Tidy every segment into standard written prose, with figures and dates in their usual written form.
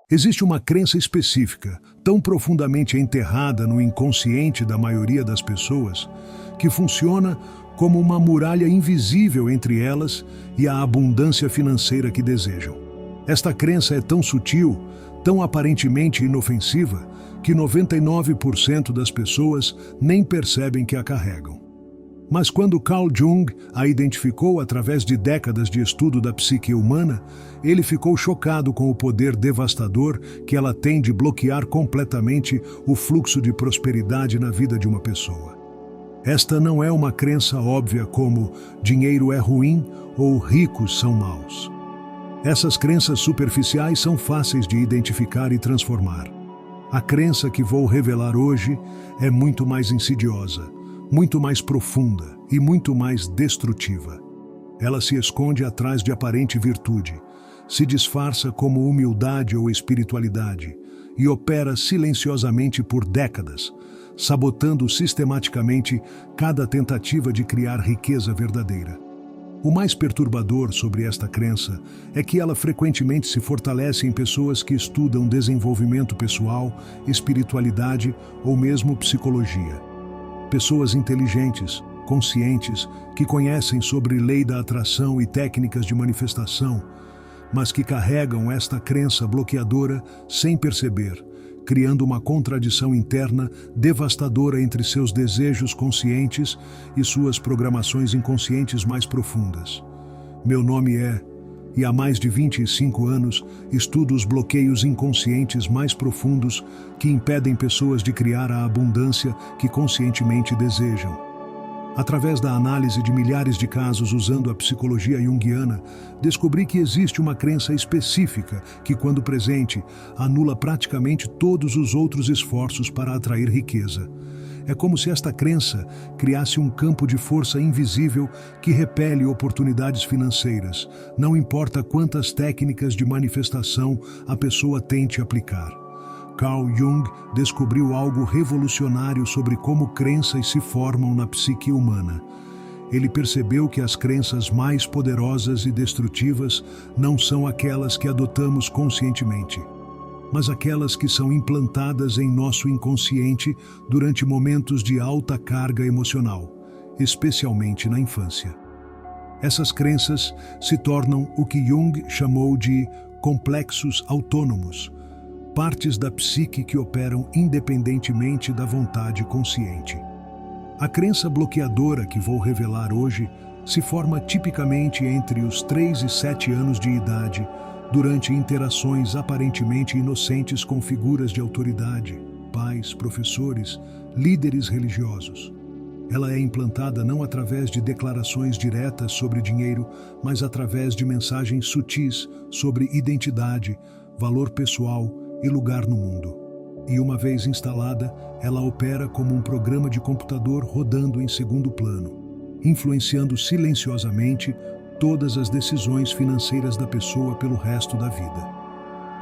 Existe uma crença específica, tão profundamente enterrada no inconsciente da maioria das pessoas, que funciona como uma muralha invisível entre elas e a abundância financeira que desejam. Esta crença é tão sutil, tão aparentemente inofensiva, que 99% das pessoas nem percebem que a carregam. Mas quando Carl Jung a identificou através de décadas de estudo da psique humana, ele ficou chocado com o poder devastador que ela tem de bloquear completamente o fluxo de prosperidade na vida de uma pessoa. Esta não é uma crença óbvia como dinheiro é ruim ou ricos são maus. Essas crenças superficiais são fáceis de identificar e transformar. A crença que vou revelar hoje é muito mais insidiosa, muito mais profunda e muito mais destrutiva. Ela se esconde atrás de aparente virtude, se disfarça como humildade ou espiritualidade e opera silenciosamente por décadas, sabotando sistematicamente cada tentativa de criar riqueza verdadeira. O mais perturbador sobre esta crença é que ela frequentemente se fortalece em pessoas que estudam desenvolvimento pessoal, espiritualidade ou mesmo psicologia. Pessoas inteligentes, conscientes, que conhecem sobre lei da atração e técnicas de manifestação, mas que carregam esta crença bloqueadora sem perceber, criando uma contradição interna devastadora entre seus desejos conscientes e suas programações inconscientes mais profundas. Meu nome é, e há mais de 25 anos, estudo os bloqueios inconscientes mais profundos que impedem pessoas de criar a abundância que conscientemente desejam. Através da análise de milhares de casos usando a psicologia junguiana, descobri que existe uma crença específica que, quando presente, anula praticamente todos os outros esforços para atrair riqueza. É como se esta crença criasse um campo de força invisível que repele oportunidades financeiras, não importa quantas técnicas de manifestação a pessoa tente aplicar. Carl Jung descobriu algo revolucionário sobre como crenças se formam na psique humana. Ele percebeu que as crenças mais poderosas e destrutivas não são aquelas que adotamos conscientemente, mas aquelas que são implantadas em nosso inconsciente durante momentos de alta carga emocional, especialmente na infância. Essas crenças se tornam o que Jung chamou de complexos autônomos, partes da psique que operam independentemente da vontade consciente. A crença bloqueadora que vou revelar hoje se forma tipicamente entre os 3 e 7 anos de idade, durante interações aparentemente inocentes com figuras de autoridade, pais, professores, líderes religiosos. Ela é implantada não através de declarações diretas sobre dinheiro, mas através de mensagens sutis sobre identidade, valor pessoal e lugar no mundo. E uma vez instalada, ela opera como um programa de computador rodando em segundo plano, influenciando silenciosamente todas as decisões financeiras da pessoa pelo resto da vida.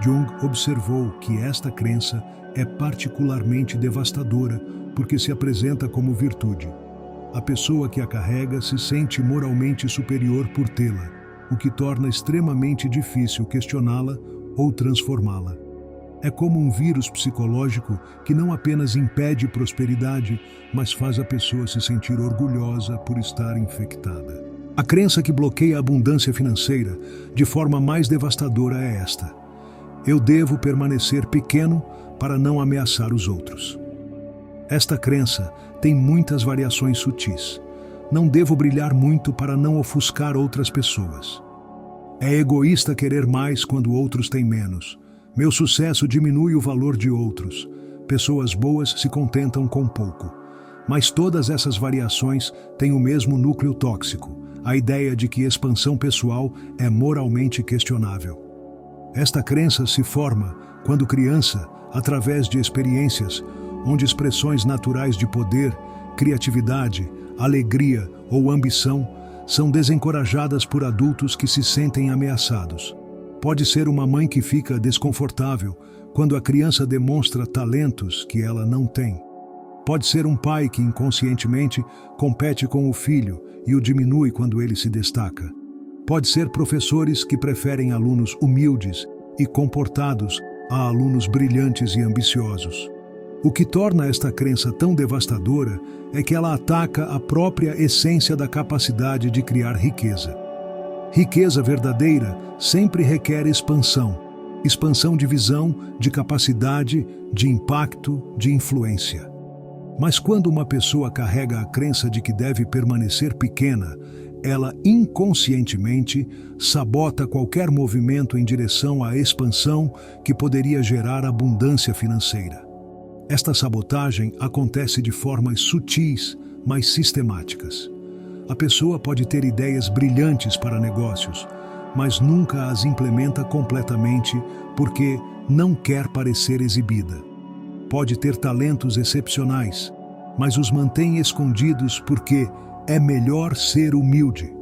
Jung observou que esta crença é particularmente devastadora porque se apresenta como virtude. A pessoa que a carrega se sente moralmente superior por tê-la, o que torna extremamente difícil questioná-la ou transformá-la. É como um vírus psicológico que não apenas impede prosperidade, mas faz a pessoa se sentir orgulhosa por estar infectada. A crença que bloqueia a abundância financeira de forma mais devastadora é esta: eu devo permanecer pequeno para não ameaçar os outros. Esta crença tem muitas variações sutis. Não devo brilhar muito para não ofuscar outras pessoas. É egoísta querer mais quando outros têm menos. Meu sucesso diminui o valor de outros. Pessoas boas se contentam com pouco. Mas todas essas variações têm o mesmo núcleo tóxico, a ideia de que expansão pessoal é moralmente questionável. Esta crença se forma quando criança, através de experiências onde expressões naturais de poder, criatividade, alegria ou ambição são desencorajadas por adultos que se sentem ameaçados. Pode ser uma mãe que fica desconfortável quando a criança demonstra talentos que ela não tem. Pode ser um pai que inconscientemente compete com o filho e o diminui quando ele se destaca. Pode ser professores que preferem alunos humildes e comportados a alunos brilhantes e ambiciosos. O que torna esta crença tão devastadora é que ela ataca a própria essência da capacidade de criar riqueza. Riqueza verdadeira sempre requer expansão. Expansão de visão, de capacidade, de impacto, de influência. Mas quando uma pessoa carrega a crença de que deve permanecer pequena, ela inconscientemente sabota qualquer movimento em direção à expansão que poderia gerar abundância financeira. Esta sabotagem acontece de formas sutis, mas sistemáticas. A pessoa pode ter ideias brilhantes para negócios, mas nunca as implementa completamente porque não quer parecer exibida. Pode ter talentos excepcionais, mas os mantém escondidos porque é melhor ser humilde.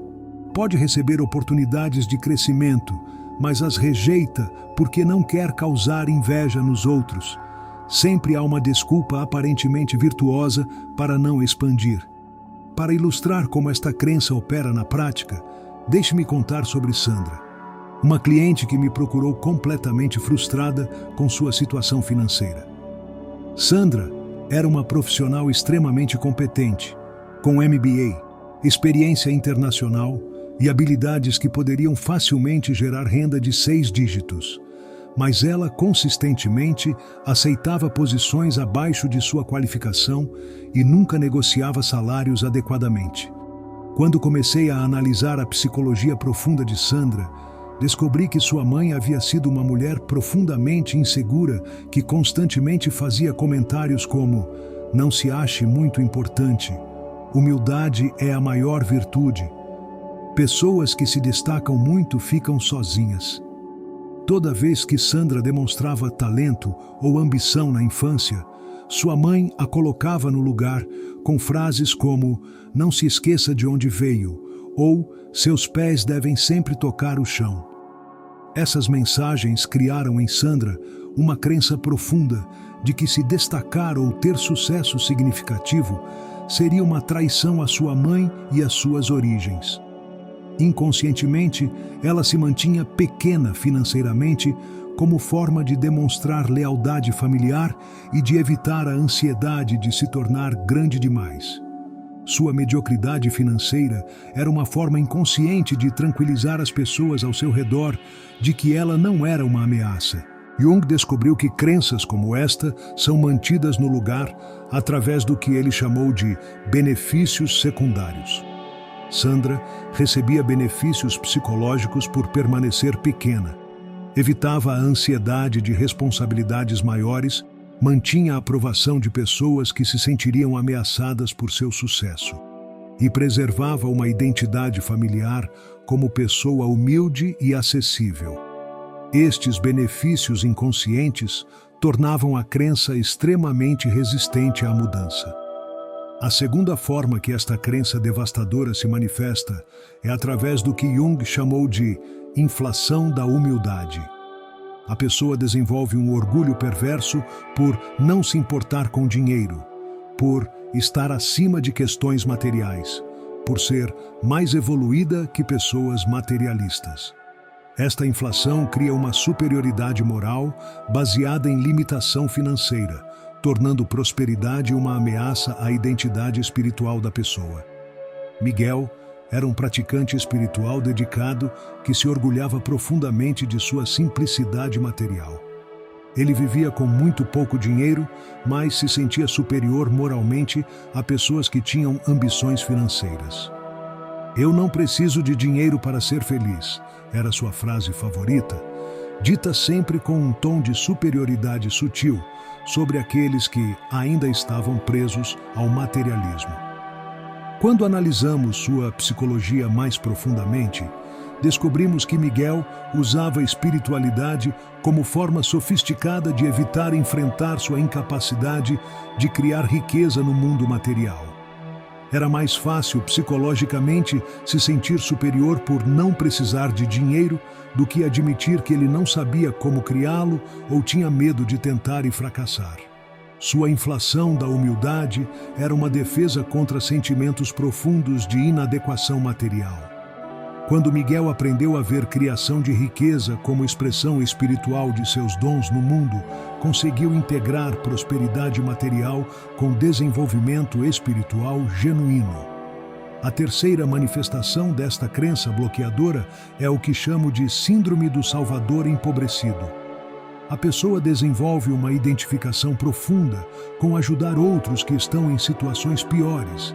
Pode receber oportunidades de crescimento, mas as rejeita porque não quer causar inveja nos outros. Sempre há uma desculpa aparentemente virtuosa para não expandir. Para ilustrar como esta crença opera na prática, deixe-me contar sobre Sandra, uma cliente que me procurou completamente frustrada com sua situação financeira. Sandra era uma profissional extremamente competente, com MBA, experiência internacional e habilidades que poderiam facilmente gerar renda de 6 dígitos. Mas ela consistentemente aceitava posições abaixo de sua qualificação e nunca negociava salários adequadamente. Quando comecei a analisar a psicologia profunda de Sandra, descobri que sua mãe havia sido uma mulher profundamente insegura que constantemente fazia comentários como: "Não se ache muito importante. Humildade é a maior virtude. Pessoas que se destacam muito ficam sozinhas." Toda vez que Sandra demonstrava talento ou ambição na infância, sua mãe a colocava no lugar com frases como: "Não se esqueça de onde veio" ou "Seus pés devem sempre tocar o chão." Essas mensagens criaram em Sandra uma crença profunda de que se destacar ou ter sucesso significativo seria uma traição à sua mãe e às suas origens. Inconscientemente, ela se mantinha pequena financeiramente como forma de demonstrar lealdade familiar e de evitar a ansiedade de se tornar grande demais. Sua mediocridade financeira era uma forma inconsciente de tranquilizar as pessoas ao seu redor de que ela não era uma ameaça. Jung descobriu que crenças como esta são mantidas no lugar através do que ele chamou de benefícios secundários. Sandra recebia benefícios psicológicos por permanecer pequena. Evitava a ansiedade de responsabilidades maiores, mantinha a aprovação de pessoas que se sentiriam ameaçadas por seu sucesso e preservava uma identidade familiar como pessoa humilde e acessível. Estes benefícios inconscientes tornavam a crença extremamente resistente à mudança. A segunda forma que esta crença devastadora se manifesta é através do que Jung chamou de inflação da humildade. A pessoa desenvolve um orgulho perverso por não se importar com dinheiro, por estar acima de questões materiais, por ser mais evoluída que pessoas materialistas. Esta inflação cria uma superioridade moral baseada em limitação financeira, tornando prosperidade uma ameaça à identidade espiritual da pessoa. Miguel era um praticante espiritual dedicado que se orgulhava profundamente de sua simplicidade material. Ele vivia com muito pouco dinheiro, mas se sentia superior moralmente a pessoas que tinham ambições financeiras. "Eu não preciso de dinheiro para ser feliz", era sua frase favorita, dita sempre com um tom de superioridade sutil sobre aqueles que ainda estavam presos ao materialismo. Quando analisamos sua psicologia mais profundamente, descobrimos que Miguel usava a espiritualidade como forma sofisticada de evitar enfrentar sua incapacidade de criar riqueza no mundo material. Era mais fácil psicologicamente se sentir superior por não precisar de dinheiro do que admitir que ele não sabia como criá-lo ou tinha medo de tentar e fracassar. Sua inflação da humildade era uma defesa contra sentimentos profundos de inadequação material. Quando Miguel aprendeu a ver criação de riqueza como expressão espiritual de seus dons no mundo, conseguiu integrar prosperidade material com desenvolvimento espiritual genuíno. A terceira manifestação desta crença bloqueadora é o que chamo de Síndrome do Salvador Empobrecido. A pessoa desenvolve uma identificação profunda com ajudar outros que estão em situações piores,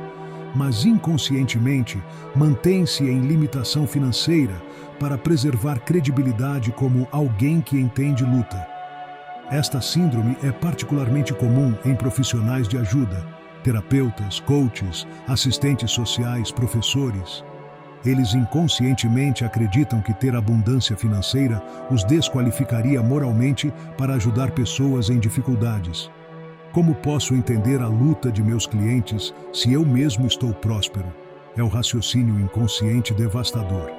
mas inconscientemente mantém-se em limitação financeira para preservar credibilidade como alguém que entende luta. Esta síndrome é particularmente comum em profissionais de ajuda, terapeutas, coaches, assistentes sociais, professores. Eles inconscientemente acreditam que ter abundância financeira os desqualificaria moralmente para ajudar pessoas em dificuldades. Como posso entender a luta de meus clientes se eu mesmo estou próspero? É o raciocínio inconsciente devastador.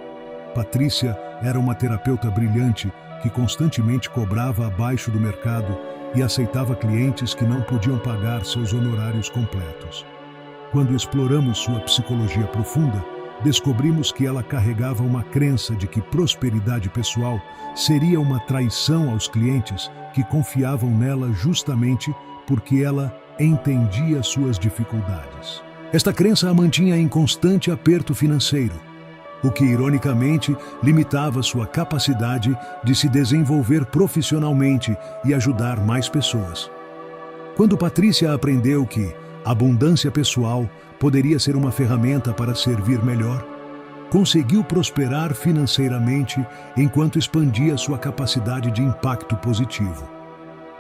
Patrícia era uma terapeuta brilhante que constantemente cobrava abaixo do mercado e aceitava clientes que não podiam pagar seus honorários completos. Quando exploramos sua psicologia profunda, descobrimos que ela carregava uma crença de que prosperidade pessoal seria uma traição aos clientes que confiavam nela justamente porque ela entendia suas dificuldades. Esta crença a mantinha em constante aperto financeiro, o que ironicamente limitava sua capacidade de se desenvolver profissionalmente e ajudar mais pessoas. Quando Patrícia aprendeu que abundância pessoal poderia ser uma ferramenta para servir melhor, conseguiu prosperar financeiramente enquanto expandia sua capacidade de impacto positivo.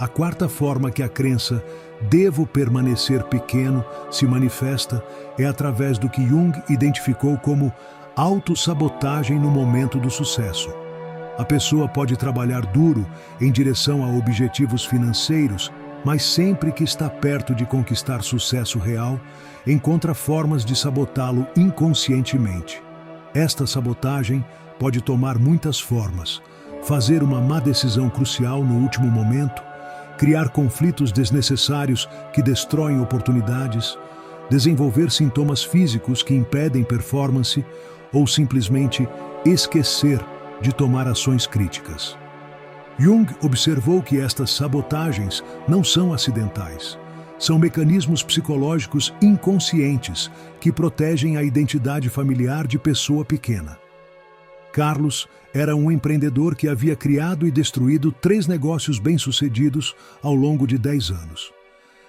A quarta forma que a crença "devo permanecer pequeno" se manifesta é através do que Jung identificou como autossabotagem no momento do sucesso. A pessoa pode trabalhar duro em direção a objetivos financeiros, mas sempre que está perto de conquistar sucesso real, encontra formas de sabotá-lo inconscientemente. Esta sabotagem pode tomar muitas formas: fazer uma má decisão crucial no último momento, criar conflitos desnecessários que destroem oportunidades, desenvolver sintomas físicos que impedem performance ou simplesmente esquecer de tomar ações críticas. Jung observou que estas sabotagens não são acidentais. São mecanismos psicológicos inconscientes que protegem a identidade familiar de pessoa pequena. Carlos era um empreendedor que havia criado e destruído 3 negócios bem-sucedidos ao longo de 10 anos.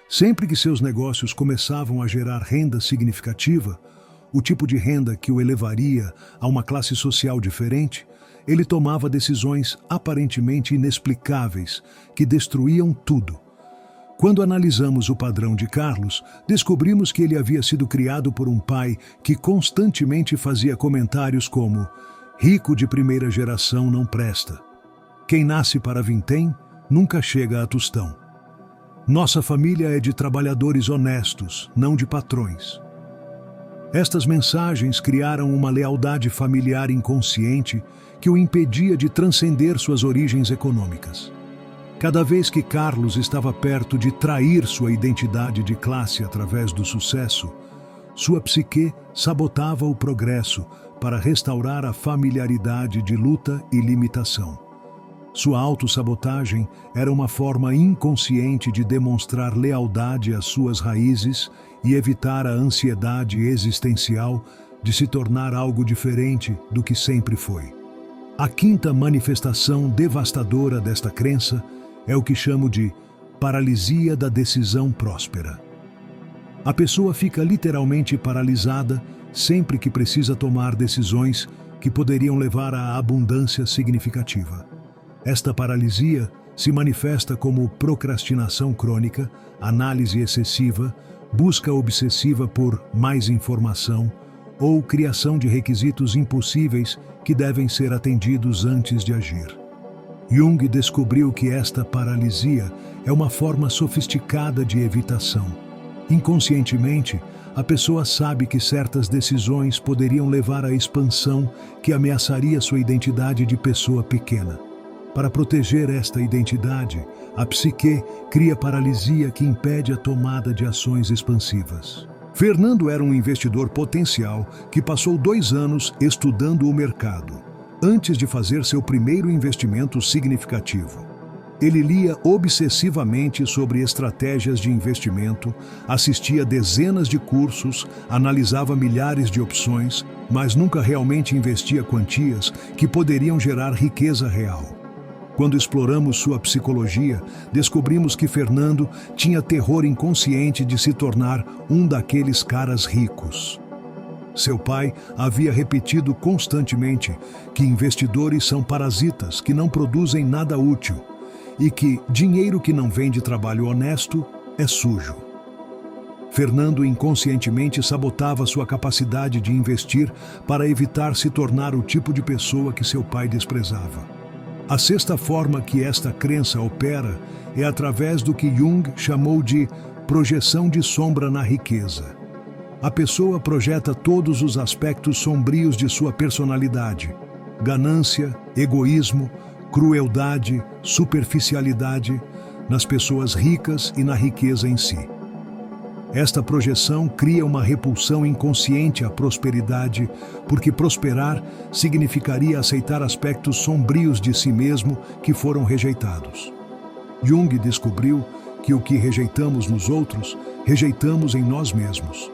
Sempre que seus negócios começavam a gerar renda significativa, o tipo de renda que o elevaria a uma classe social diferente, ele tomava decisões aparentemente inexplicáveis que destruíam tudo. Quando analisamos o padrão de Carlos, descobrimos que ele havia sido criado por um pai que constantemente fazia comentários como: "Rico de primeira geração não presta. Quem nasce para vintém nunca chega a tostão. Nossa família é de trabalhadores honestos, não de patrões." Estas mensagens criaram uma lealdade familiar inconsciente que o impedia de transcender suas origens econômicas. Cada vez que Carlos estava perto de trair sua identidade de classe através do sucesso, sua psique sabotava o progresso para restaurar a familiaridade de luta e limitação. Sua autossabotagem era uma forma inconsciente de demonstrar lealdade às suas raízes e evitar a ansiedade existencial de se tornar algo diferente do que sempre foi. A quinta manifestação devastadora desta crença é o que chamo de paralisia da decisão próspera. A pessoa fica literalmente paralisada sempre que precisa tomar decisões que poderiam levar à abundância significativa. Esta paralisia se manifesta como procrastinação crônica, análise excessiva, busca obsessiva por mais informação ou criação de requisitos impossíveis que devem ser atendidos antes de agir. Jung descobriu que esta paralisia é uma forma sofisticada de evitação. Inconscientemente, a pessoa sabe que certas decisões poderiam levar à expansão que ameaçaria sua identidade de pessoa pequena. Para proteger esta identidade, a psique cria paralisia que impede a tomada de ações expansivas. Fernando era um investidor potencial que passou 2 anos estudando o mercado, antes de fazer seu primeiro investimento significativo. Ele lia obsessivamente sobre estratégias de investimento, assistia dezenas de cursos, analisava milhares de opções, mas nunca realmente investia quantias que poderiam gerar riqueza real. Quando exploramos sua psicologia, descobrimos que Fernando tinha terror inconsciente de se tornar um daqueles caras ricos. Seu pai havia repetido constantemente que investidores são parasitas que não produzem nada útil e que dinheiro que não vem de trabalho honesto é sujo. Fernando inconscientemente sabotava sua capacidade de investir para evitar se tornar o tipo de pessoa que seu pai desprezava. A sexta forma que esta crença opera é através do que Jung chamou de projeção de sombra na riqueza. A pessoa projeta todos os aspectos sombrios de sua personalidade: ganância, egoísmo, crueldade, superficialidade, nas pessoas ricas e na riqueza em si. Esta projeção cria uma repulsão inconsciente à prosperidade, porque prosperar significaria aceitar aspectos sombrios de si mesmo que foram rejeitados. Jung descobriu que o que rejeitamos nos outros, rejeitamos em nós mesmos.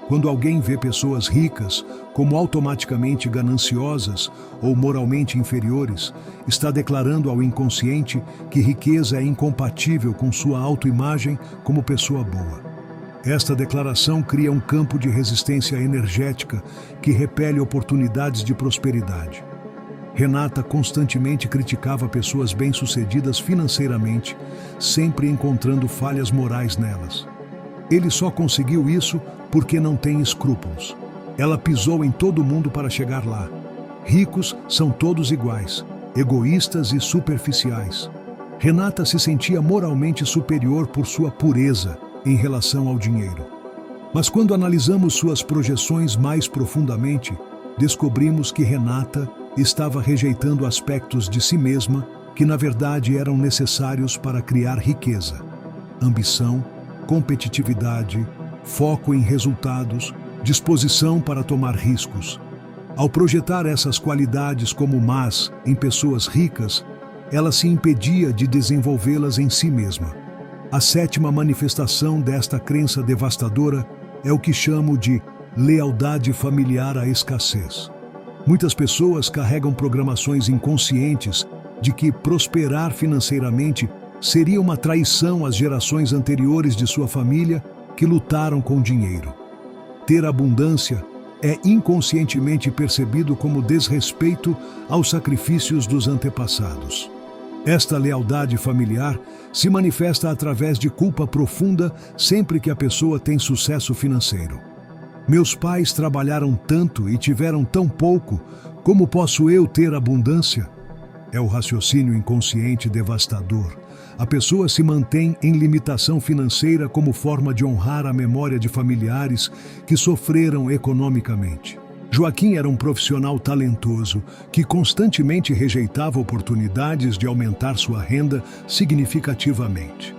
Quando alguém vê pessoas ricas como automaticamente gananciosas ou moralmente inferiores, está declarando ao inconsciente que riqueza é incompatível com sua autoimagem como pessoa boa. Esta declaração cria um campo de resistência energética que repele oportunidades de prosperidade. Renata constantemente criticava pessoas bem-sucedidas financeiramente, sempre encontrando falhas morais nelas. Ele só conseguiu isso porque não tem escrúpulos. Ela pisou em todo mundo para chegar lá. Ricos são todos iguais, egoístas e superficiais. Renata se sentia moralmente superior por sua pureza em relação ao dinheiro. Mas quando analisamos suas projeções mais profundamente, descobrimos que Renata estava rejeitando aspectos de si mesma que na verdade eram necessários para criar riqueza: ambição, competitividade, foco em resultados, disposição para tomar riscos. Ao projetar essas qualidades como más em pessoas ricas, ela se impedia de desenvolvê-las em si mesma. A sétima manifestação desta crença devastadora é o que chamo de lealdade familiar à escassez. Muitas pessoas carregam programações inconscientes de que prosperar financeiramente seria uma traição às gerações anteriores de sua família que lutaram com dinheiro. Ter abundância é inconscientemente percebido como desrespeito aos sacrifícios dos antepassados. Esta lealdade familiar se manifesta através de culpa profunda sempre que a pessoa tem sucesso financeiro. Meus pais trabalharam tanto e tiveram tão pouco, como posso eu ter abundância? É o raciocínio inconsciente devastador. A pessoa se mantém em limitação financeira como forma de honrar a memória de familiares que sofreram economicamente. Joaquim era um profissional talentoso que constantemente rejeitava oportunidades de aumentar sua renda significativamente.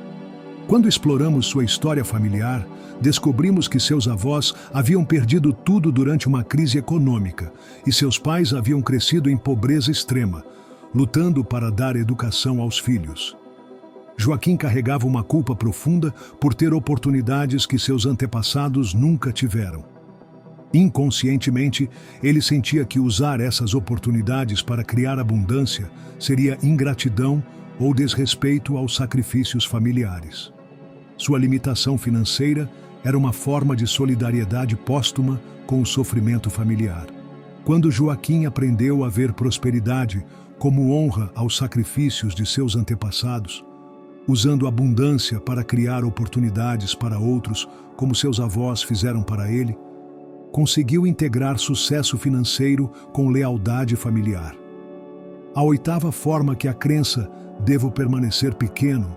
Quando exploramos sua história familiar, descobrimos que seus avós haviam perdido tudo durante uma crise econômica e seus pais haviam crescido em pobreza extrema, lutando para dar educação aos filhos. Joaquim carregava uma culpa profunda por ter oportunidades que seus antepassados nunca tiveram. Inconscientemente, ele sentia que usar essas oportunidades para criar abundância seria ingratidão ou desrespeito aos sacrifícios familiares. Sua limitação financeira era uma forma de solidariedade póstuma com o sofrimento familiar. Quando Joaquim aprendeu a ver prosperidade como honra aos sacrifícios de seus antepassados, usando abundância para criar oportunidades para outros, como seus avós fizeram para ele, conseguiu integrar sucesso financeiro com lealdade familiar. A oitava forma que a crença "devo permanecer pequeno"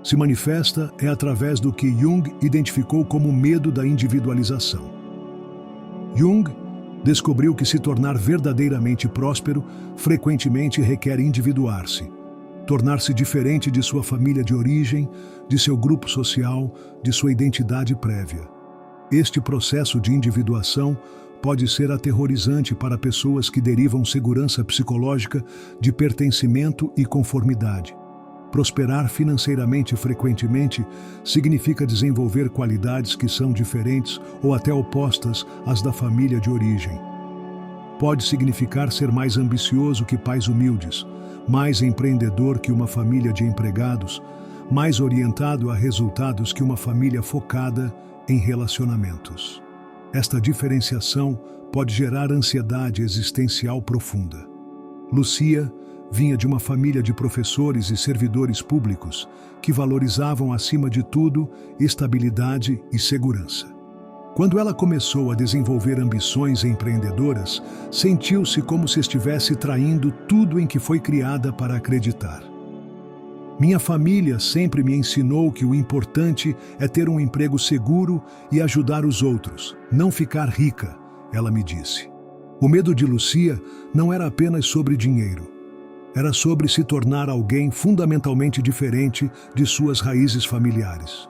se manifesta é através do que Jung identificou como medo da individualização. Jung descobriu que se tornar verdadeiramente próspero frequentemente requer individuar-se, tornar-se diferente de sua família de origem, de seu grupo social, de sua identidade prévia. Este processo de individuação pode ser aterrorizante para pessoas que derivam segurança psicológica de pertencimento e conformidade. Prosperar financeiramente frequentemente significa desenvolver qualidades que são diferentes ou até opostas às da família de origem. Pode significar ser mais ambicioso que pais humildes, mais empreendedor que uma família de empregados, mais orientado a resultados que uma família focada em relacionamentos. Esta diferenciação pode gerar ansiedade existencial profunda. Lucia vinha de uma família de professores e servidores públicos que valorizavam, acima de tudo, estabilidade e segurança. Quando ela começou a desenvolver ambições empreendedoras, sentiu-se como se estivesse traindo tudo em que foi criada para acreditar. Minha família sempre me ensinou que o importante é ter um emprego seguro e ajudar os outros, não ficar rica, ela me disse. O medo de Lucia não era apenas sobre dinheiro. Era sobre se tornar alguém fundamentalmente diferente de suas raízes familiares.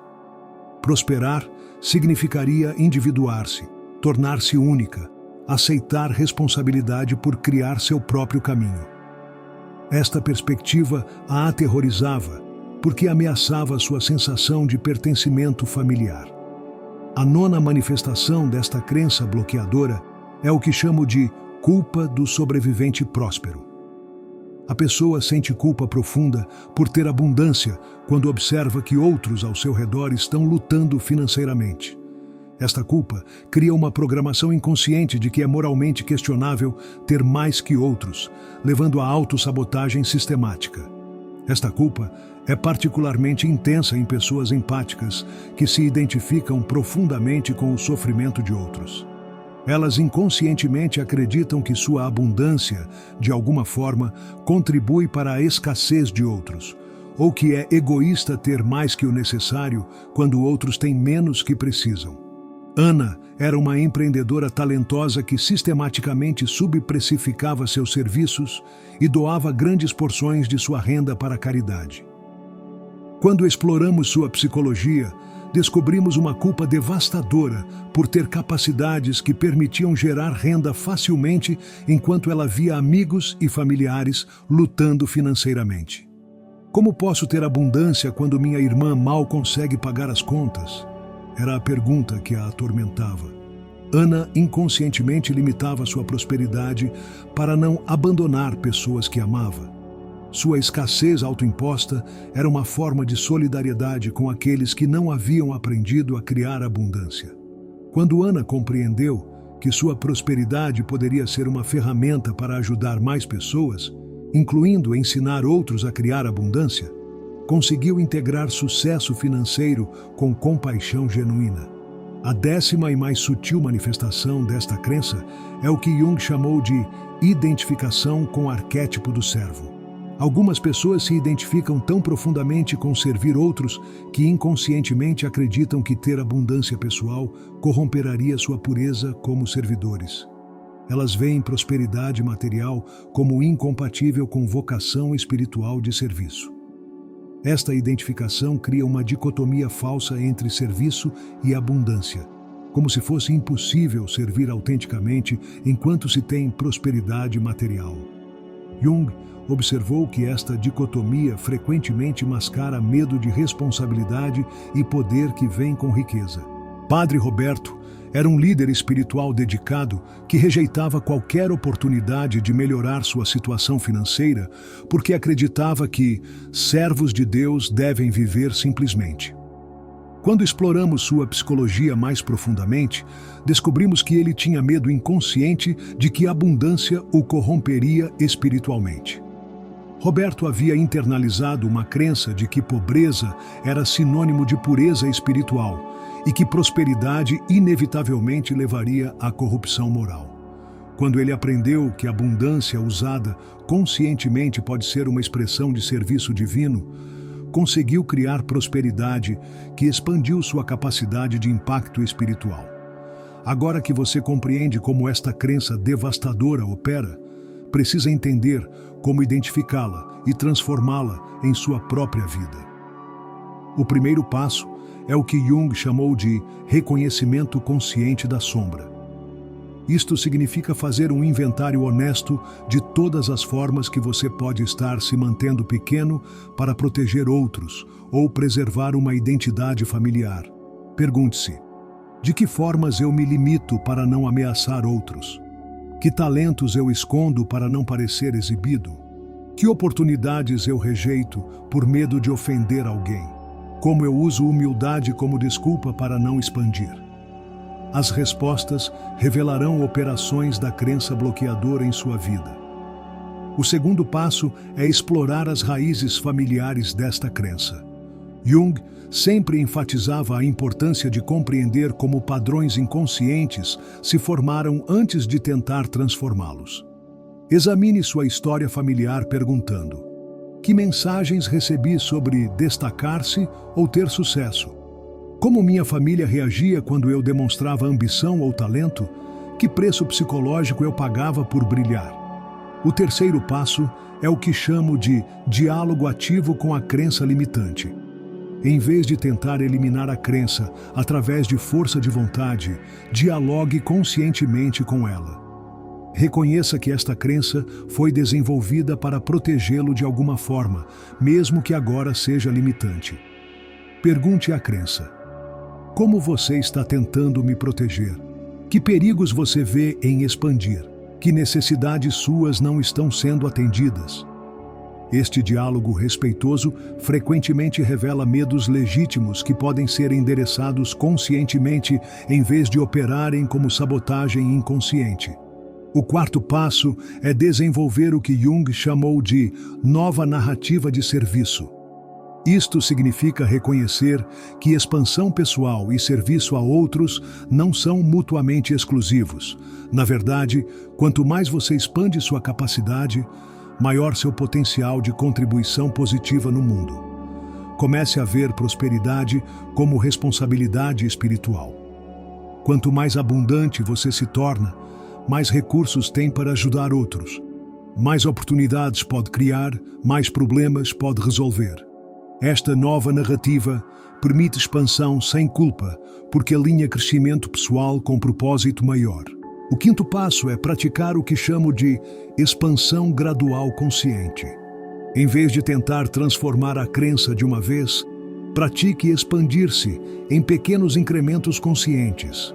Prosperar significaria individuar-se, tornar-se única, aceitar responsabilidade por criar seu próprio caminho. Esta perspectiva a aterrorizava, porque ameaçava sua sensação de pertencimento familiar. A nona manifestação desta crença bloqueadora é o que chamo de culpa do sobrevivente próspero. A pessoa sente culpa profunda por ter abundância quando observa que outros ao seu redor estão lutando financeiramente. Esta culpa cria uma programação inconsciente de que é moralmente questionável ter mais que outros, levando à autossabotagem sistemática. Esta culpa é particularmente intensa em pessoas empáticas que se identificam profundamente com o sofrimento de outros. Elas inconscientemente acreditam que sua abundância, de alguma forma, contribui para a escassez de outros, ou que é egoísta ter mais que o necessário quando outros têm menos que precisam. Ana era uma empreendedora talentosa que sistematicamente subprecificava seus serviços e doava grandes porções de sua renda para a caridade. Quando exploramos sua psicologia, descobrimos uma culpa devastadora por ter capacidades que permitiam gerar renda facilmente enquanto ela via amigos e familiares lutando financeiramente. Como posso ter abundância quando minha irmã mal consegue pagar as contas? Era a pergunta que a atormentava. Ana inconscientemente limitava sua prosperidade para não abandonar pessoas que amava. Sua escassez autoimposta era uma forma de solidariedade com aqueles que não haviam aprendido a criar abundância. Quando Ana compreendeu que sua prosperidade poderia ser uma ferramenta para ajudar mais pessoas, incluindo ensinar outros a criar abundância, conseguiu integrar sucesso financeiro com compaixão genuína. A 10ª e mais sutil manifestação desta crença é o que Jung chamou de identificação com o arquétipo do servo. Algumas pessoas se identificam tão profundamente com servir outros que inconscientemente acreditam que ter abundância pessoal corromperia sua pureza como servidores. Elas veem prosperidade material como incompatível com vocação espiritual de serviço. Esta identificação cria uma dicotomia falsa entre serviço e abundância, como se fosse impossível servir autenticamente enquanto se tem prosperidade material. Jung observou que esta dicotomia frequentemente mascara medo de responsabilidade e poder que vem com riqueza. Padre Roberto era um líder espiritual dedicado que rejeitava qualquer oportunidade de melhorar sua situação financeira porque acreditava que servos de Deus devem viver simplesmente. Quando exploramos sua psicologia mais profundamente, descobrimos que ele tinha medo inconsciente de que a abundância o corromperia espiritualmente. Roberto havia internalizado uma crença de que pobreza era sinônimo de pureza espiritual e que prosperidade inevitavelmente levaria à corrupção moral. Quando ele aprendeu que a abundância usada conscientemente pode ser uma expressão de serviço divino, conseguiu criar prosperidade que expandiu sua capacidade de impacto espiritual. Agora que você compreende como esta crença devastadora opera, precisa entender como identificá-la e transformá-la em sua própria vida. O primeiro passo é o que Jung chamou de reconhecimento consciente da sombra. Isto significa fazer um inventário honesto de todas as formas que você pode estar se mantendo pequeno para proteger outros ou preservar uma identidade familiar. Pergunte-se: de que formas eu me limito para não ameaçar outros? Que talentos eu escondo para não parecer exibido? Que oportunidades eu rejeito por medo de ofender alguém? Como eu uso humildade como desculpa para não expandir? As respostas revelarão operações da crença bloqueadora em sua vida. O segundo passo é explorar as raízes familiares desta crença. Jung sempre enfatizava a importância de compreender como padrões inconscientes se formaram antes de tentar transformá-los. Examine sua história familiar perguntando: que mensagens recebi sobre destacar-se ou ter sucesso? Como minha família reagia quando eu demonstrava ambição ou talento? Que preço psicológico eu pagava por brilhar? O terceiro passo é o que chamo de diálogo ativo com a crença limitante. Em vez de tentar eliminar a crença através de força de vontade, dialogue conscientemente com ela. Reconheça que esta crença foi desenvolvida para protegê-lo de alguma forma, mesmo que agora seja limitante. Pergunte à crença: como você está tentando me proteger? Que perigos você vê em expandir? Que necessidades suas não estão sendo atendidas? Este diálogo respeitoso frequentemente revela medos legítimos que podem ser endereçados conscientemente em vez de operarem como sabotagem inconsciente. O quarto passo é desenvolver o que Jung chamou de nova narrativa de serviço. Isto significa reconhecer que expansão pessoal e serviço a outros não são mutuamente exclusivos. Na verdade, quanto mais você expande sua capacidade, maior seu potencial de contribuição positiva no mundo. Comece a ver prosperidade como responsabilidade espiritual. Quanto mais abundante você se torna, mais recursos tem para ajudar outros. Mais oportunidades pode criar, mais problemas pode resolver. Esta nova narrativa permite expansão sem culpa, porque alinha crescimento pessoal com propósito maior. O quinto passo é praticar o que chamo de expansão gradual consciente. Em vez de tentar transformar a crença de uma vez, pratique expandir-se em pequenos incrementos conscientes.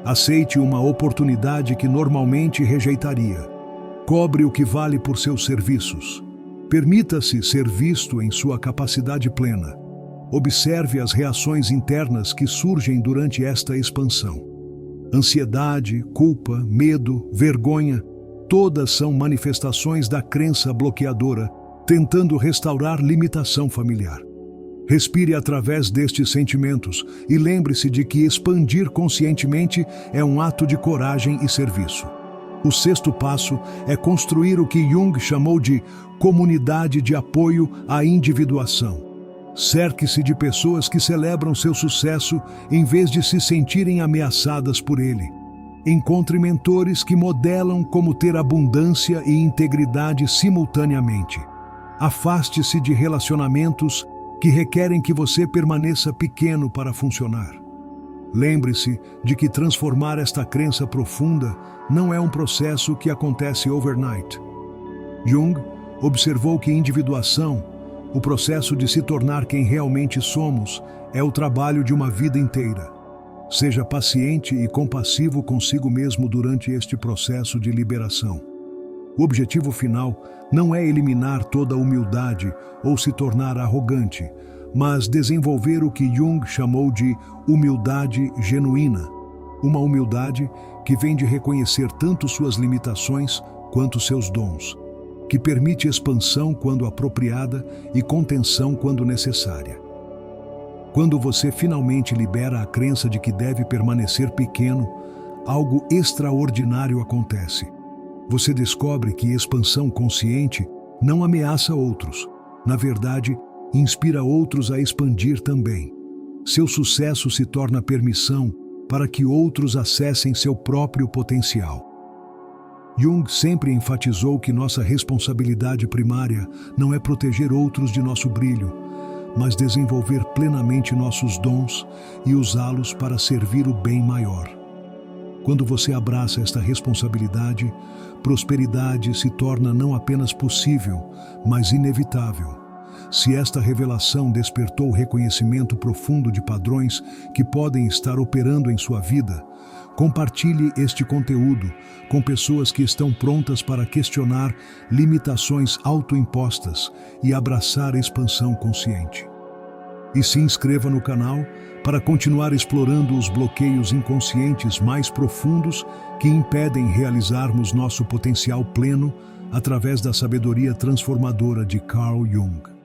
Aceite uma oportunidade que normalmente rejeitaria. Cobre o que vale por seus serviços. Permita-se ser visto em sua capacidade plena. Observe as reações internas que surgem durante esta expansão. Ansiedade, culpa, medo, vergonha, todas são manifestações da crença bloqueadora, tentando restaurar limitação familiar. Respire através destes sentimentos e lembre-se de que expandir conscientemente é um ato de coragem e serviço. O sexto passo é construir o que Jung chamou de comunidade de apoio à individuação. Cerque-se de pessoas que celebram seu sucesso em vez de se sentirem ameaçadas por ele. Encontre mentores que modelam como ter abundância e integridade simultaneamente. Afaste-se de relacionamentos que requerem que você permaneça pequeno para funcionar. Lembre-se de que transformar esta crença profunda não é um processo que acontece overnight. Jung observou que individuação, o processo de se tornar quem realmente somos, é o trabalho de uma vida inteira. Seja paciente e compassivo consigo mesmo durante este processo de liberação. O objetivo final não é eliminar toda a humildade ou se tornar arrogante, mas desenvolver o que Jung chamou de humildade genuína. Uma humildade que vem de reconhecer tanto suas limitações quanto seus dons, que permite expansão quando apropriada e contenção quando necessária. Quando você finalmente libera a crença de que deve permanecer pequeno, algo extraordinário acontece. Você descobre que expansão consciente não ameaça outros. Na verdade, inspira outros a expandir também. Seu sucesso se torna permissão para que outros acessem seu próprio potencial. Jung sempre enfatizou que nossa responsabilidade primária não é proteger outros de nosso brilho, mas desenvolver plenamente nossos dons e usá-los para servir o bem maior. Quando você abraça esta responsabilidade, prosperidade se torna não apenas possível, mas inevitável. Se esta revelação despertou reconhecimento profundo de padrões que podem estar operando em sua vida, compartilhe este conteúdo com pessoas que estão prontas para questionar limitações autoimpostas e abraçar a expansão consciente. E se inscreva no canal para continuar explorando os bloqueios inconscientes mais profundos que impedem realizarmos nosso potencial pleno através da sabedoria transformadora de Carl Jung.